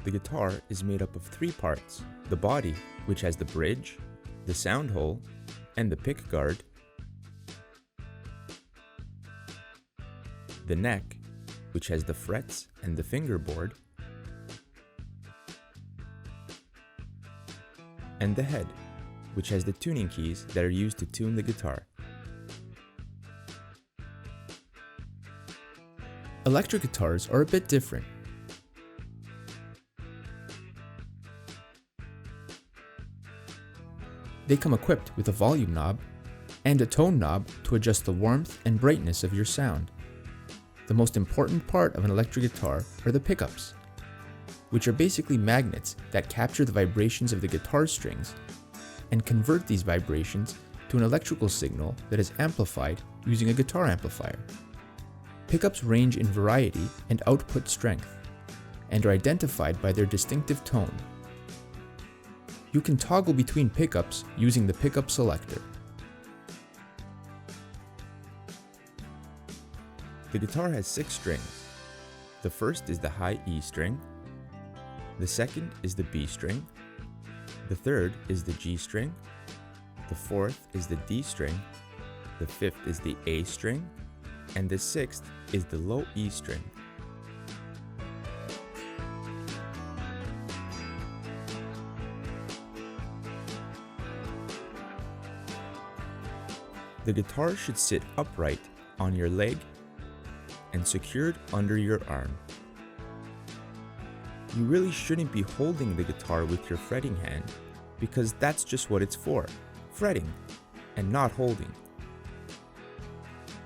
The guitar is made up of three parts: the body, which has the bridge, the sound hole, and the pick guard, the neck, which has the frets and the fingerboard, and the head, which has the tuning keys that are used to tune the guitar. Electric guitars are a bit different. They come equipped with a volume knob and a tone knob to adjust the warmth and brightness of your sound. The most important part of an electric guitar are the pickups, which are basically magnets that capture the vibrations of the guitar strings and convert these vibrations to an electrical signal that is amplified using a guitar amplifier. Pickups range in variety and output strength, and are identified by their distinctive tone. You can toggle between pickups using the pickup selector. The guitar has 6 strings. The first is the high E string, the second is the B string, the third is the G string, the fourth is the D string, the fifth is the A string, and the sixth is the low E string. The guitar should sit upright on your leg and secured under your arm. You really shouldn't be holding the guitar with your fretting hand, because that's just what it's for, fretting, and not holding.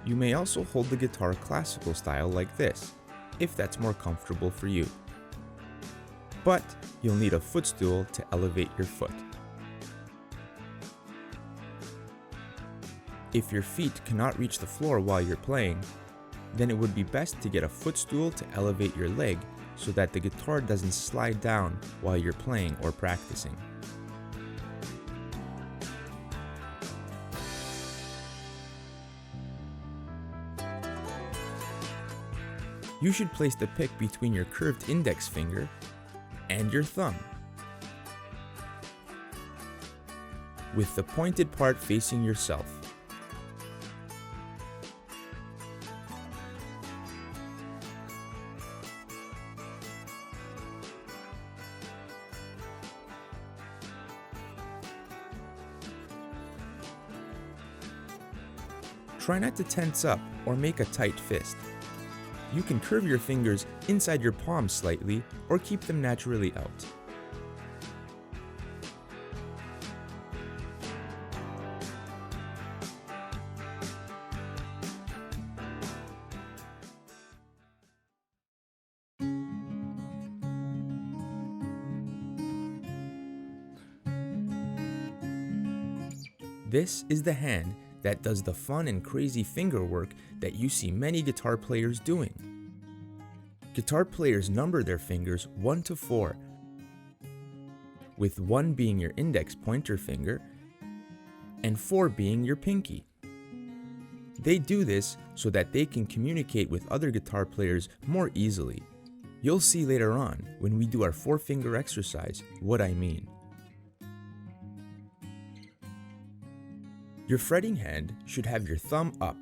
You may also hold the guitar classical style like this, if that's more comfortable for you. But you'll need a footstool to elevate your foot. If your feet cannot reach the floor while you're playing, then it would be best to get a footstool to elevate your leg so that the guitar doesn't slide down while you're playing or practicing. You should place the pick between your curved index finger and your thumb, with the pointed part facing yourself. Try not to tense up or make a tight fist. You can curve your fingers inside your palms slightly or keep them naturally out. This is the hand that does the fun and crazy finger work that you see many guitar players doing. Guitar players number their fingers 1 to 4, with 1 being your index pointer finger and 4 being your pinky. They do this so that they can communicate with other guitar players more easily. You'll see later on, when we do our 4-finger exercise, what I mean. Your fretting hand should have your thumb up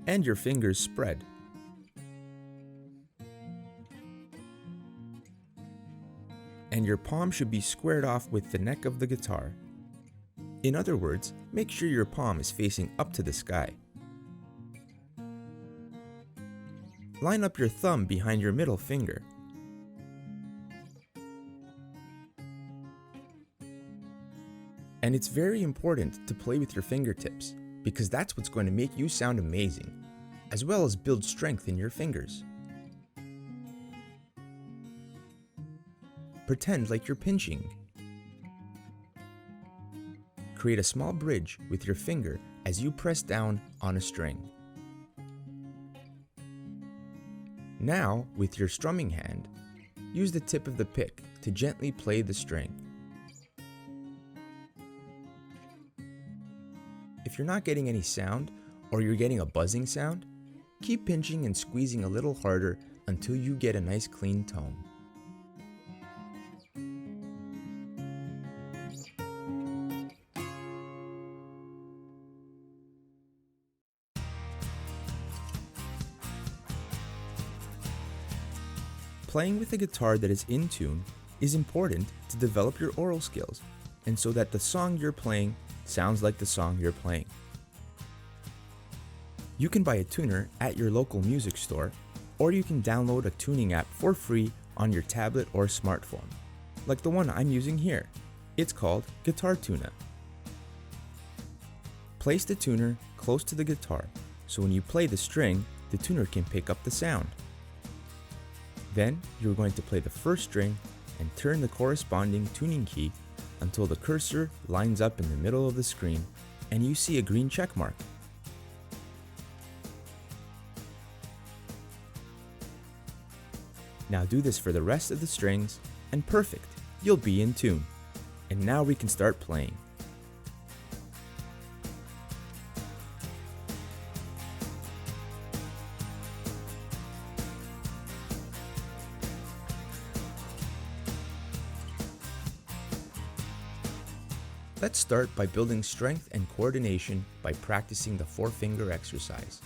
and your fingers spread. And your palm should be squared off with the neck of the guitar. In other words, make sure your palm is facing up to the sky. Line up your thumb behind your middle finger. And it's very important to play with your fingertips, because that's what's going to make you sound amazing, as well as build strength in your fingers. Pretend like you're pinching. Create a small bridge with your finger as you press down on a string. Now, with your strumming hand, use the tip of the pick to gently play the string. If you're not getting any sound, or you're getting a buzzing sound, keep pinching and squeezing a little harder until you get a nice clean tone. Playing with a guitar that is in tune is important to develop your oral skills and so that the song you're playing sounds like the song you're playing. You can buy a tuner at your local music store, or you can download a tuning app for free on your tablet or smartphone, like the one I'm using here. It's called Guitar Tuna. Place the tuner close to the guitar so when you play the string, the tuner can pick up the sound. Then you're going to play the first string and turn the corresponding tuning key until the cursor lines up in the middle of the screen and you see a green check mark. Now do this for the rest of the strings and perfect, you'll be in tune. And now we can start playing. Let's start by building strength and coordination by practicing the 4-finger exercise.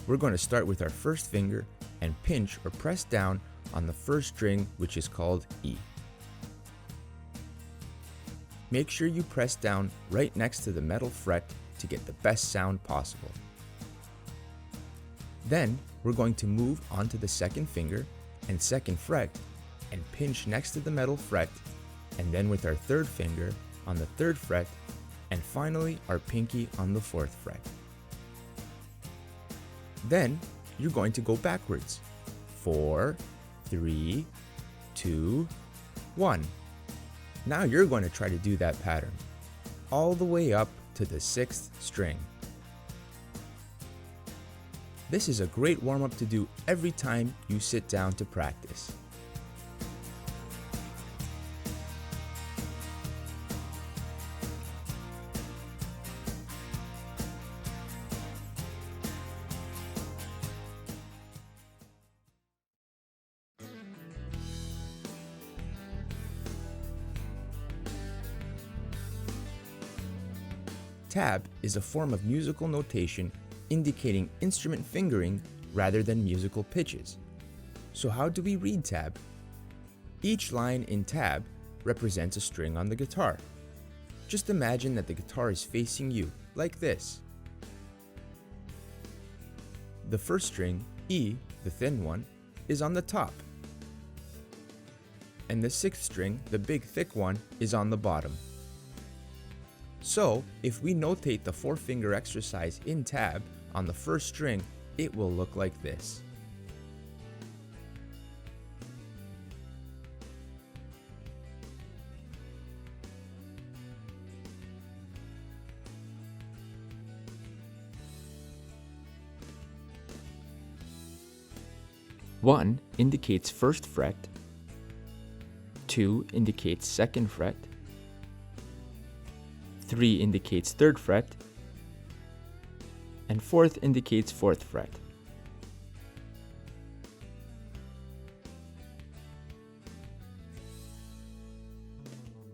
We're going to start with our first finger and pinch or press down on the first string, which is called E. Make sure you press down right next to the metal fret to get the best sound possible. Then we're going to move onto the second finger and second fret and pinch next to the metal fret, and then with our third finger on the third fret, and finally our pinky on the fourth fret. Then you're going to go backwards. 4, 3, 2, 1. Now you're going to try to do that pattern all the way up to the 6th string. This is a great warm-up to do every time you sit down to practice. Tab is a form of musical notation indicating instrument fingering rather than musical pitches. So how do we read tab? Each line in tab represents a string on the guitar. Just imagine that the guitar is facing you, like this. The first string, E, the thin one, is on the top. And the 6th string, the big thick one, is on the bottom. So, if we notate the 4-finger exercise in tab on the first string, it will look like this. One indicates first fret, 2 indicates second fret, 3 indicates third fret, and 4th indicates 4th fret.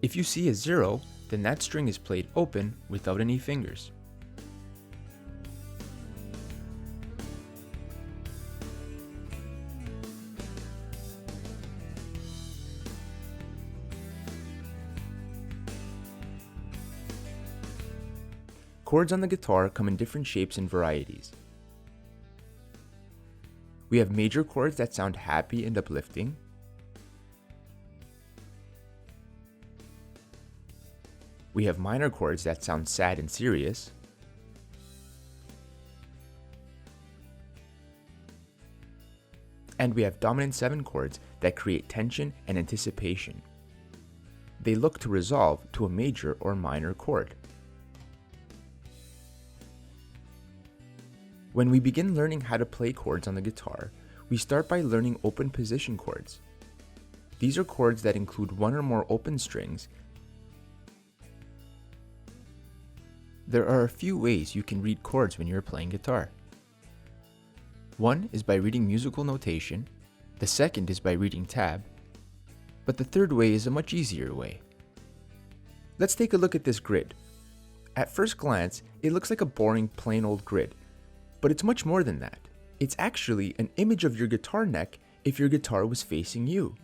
If you see a 0, then that string is played open without any fingers. Chords on the guitar come in different shapes and varieties. We have major chords that sound happy and uplifting. We have minor chords that sound sad and serious. And we have dominant 7 chords that create tension and anticipation. They look to resolve to a major or minor chord. When we begin learning how to play chords on the guitar, we start by learning open position chords. These are chords that include one or more open strings. There are a few ways you can read chords when you're playing guitar. One is by reading musical notation, the second is by reading tab, but the third way is a much easier way. Let's take a look at this grid. At first glance, it looks like a boring plain old grid, but it's much more than that. It's actually an image of your guitar neck if your guitar was facing you.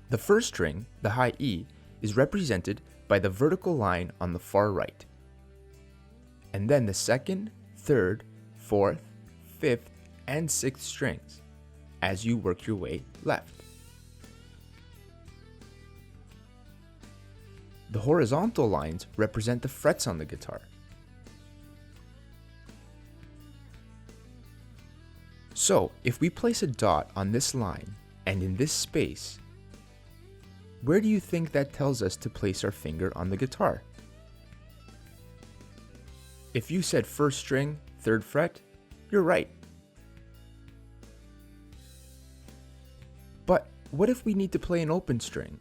The first string, the high E, is represented by the vertical line on the far right. And then the second, third, fourth, fifth, and sixth strings as you work your way left. The horizontal lines represent the frets on the guitar. So, if we place a dot on this line and in this space, where do you think that tells us to place our finger on the guitar? If you said first string, third fret, you're right. But what if we need to play an open string?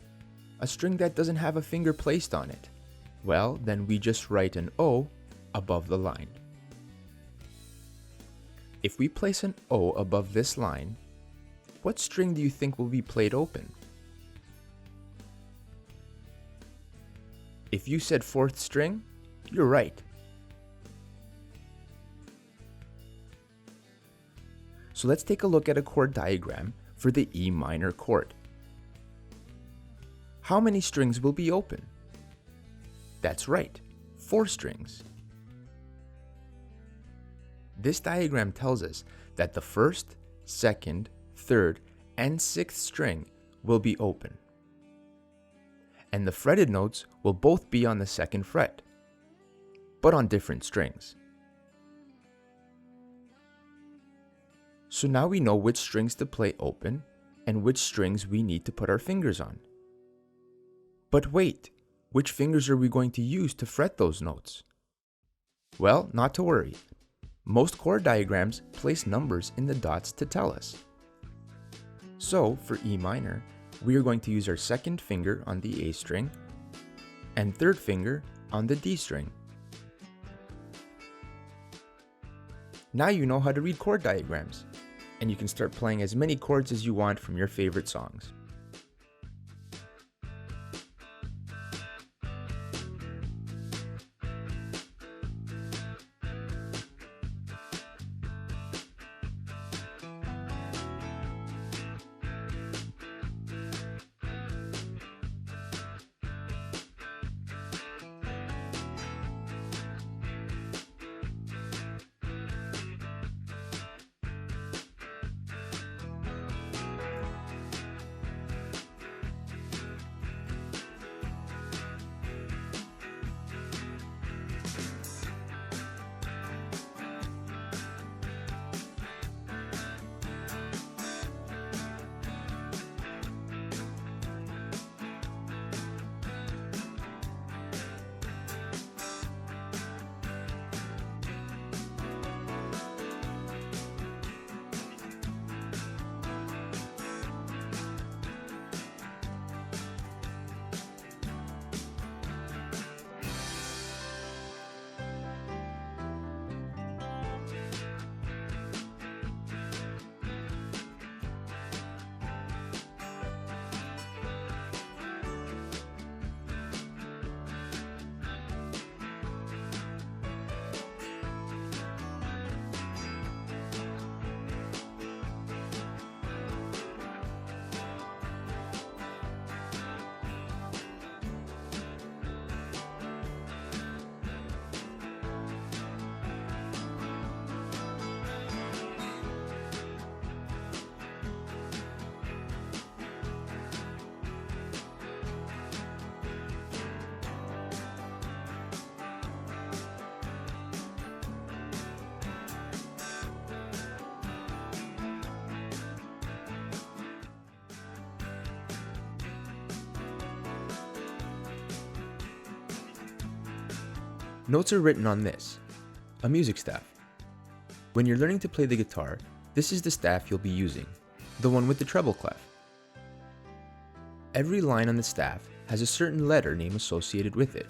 A string that doesn't have a finger placed on it? Well, then we just write an O above the line. If we place an O above this line, what string do you think will be played open? If you said fourth string, you're right. So let's take a look at a chord diagram for the E minor chord. How many strings will be open? That's right, 4 strings. This diagram tells us that the first, second, third, and sixth string will be open. And the fretted notes will both be on the second fret, but on different strings. So now we know which strings to play open and which strings we need to put our fingers on. But wait, which fingers are we going to use to fret those notes? Well, not to worry. Most chord diagrams place numbers in the dots to tell us. So, for E minor, we are going to use our second finger on the A string and third finger on the D string. Now you know how to read chord diagrams, and you can start playing as many chords as you want from your favorite songs. Notes are written on this, a music staff. When you're learning to play the guitar, this is the staff you'll be using, the one with the treble clef. Every line on the staff has a certain letter name associated with it.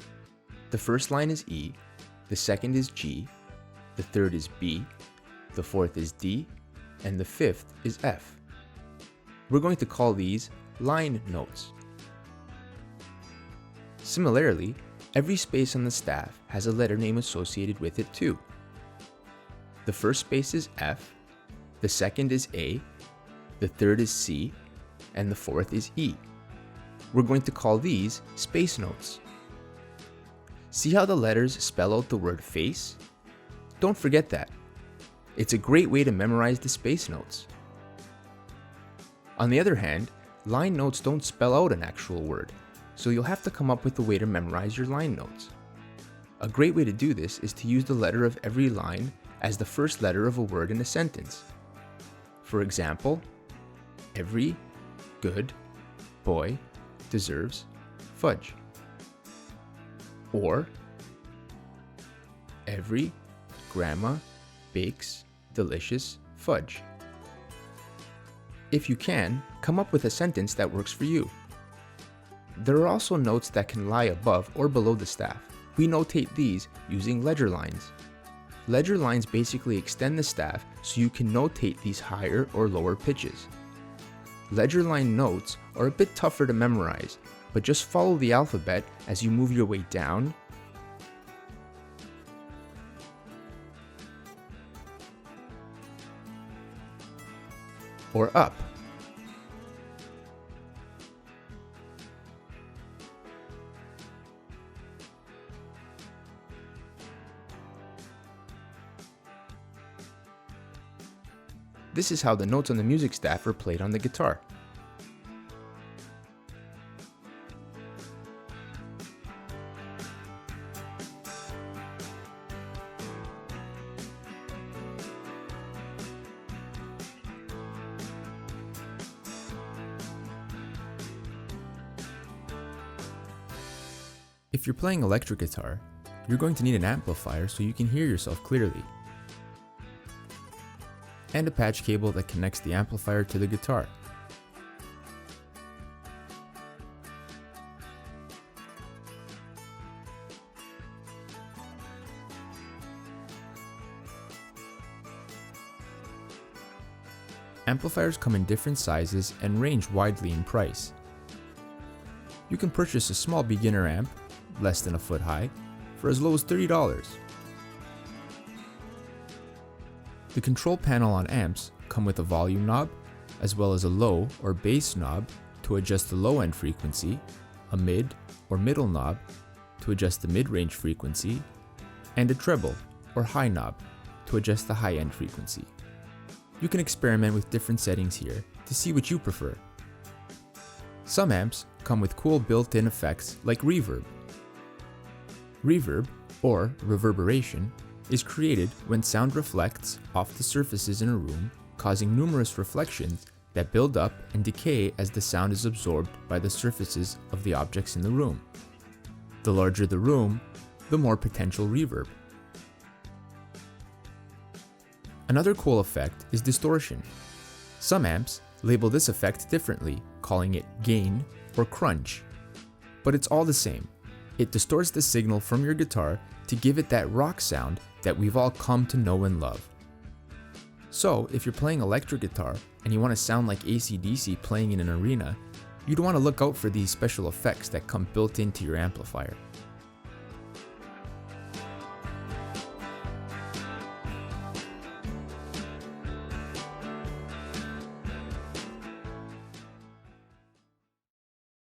The first line is E, the second is G, the third is B, the fourth is D, and the fifth is F. We're going to call these line notes. Similarly, every space on the staff has a letter name associated with it too. The first space is F, the second is A, the third is C, and the fourth is E. We're going to call these space notes. See how the letters spell out the word face? Don't forget that. It's a great way to memorize the space notes. On the other hand, line notes don't spell out an actual word, so you'll have to come up with a way to memorize your line notes. A great way to do this is to use the letter of every line as the first letter of a word in a sentence. For example, every good boy deserves fudge. Or, every grandma bakes delicious fudge. If you can, come up with a sentence that works for you. There are also notes that can lie above or below the staff. We notate these using ledger lines. Ledger lines basically extend the staff so you can notate these higher or lower pitches. Ledger line notes are a bit tougher to memorize, but just follow the alphabet as you move your way down or up. This is how the notes on the music staff are played on the guitar. If you're playing electric guitar, you're going to need an amplifier so you can hear yourself clearly, and a patch cable that connects the amplifier to the guitar. Amplifiers come in different sizes and range widely in price. You can purchase a small beginner amp, less than a foot high, for as low as $30. The control panel on amps come with a volume knob, as well as a low or bass knob to adjust the low end frequency, a mid or middle knob to adjust the mid-range frequency, and a treble or high knob to adjust the high end frequency. You can experiment with different settings here to see what you prefer. Some amps come with cool built-in effects like reverb. Reverb, or reverberation, is created when sound reflects off the surfaces in a room, causing numerous reflections that build up and decay as the sound is absorbed by the surfaces of the objects in the room. The larger the room, the more potential reverb. Another cool effect is distortion. Some amps label this effect differently, calling it gain or crunch, but it's all the same. It distorts the signal from your guitar to give it that rock sound that we've all come to know and love. So, if you're playing electric guitar and you want to sound like AC/DC playing in an arena, you'd want to look out for these special effects that come built into your amplifier.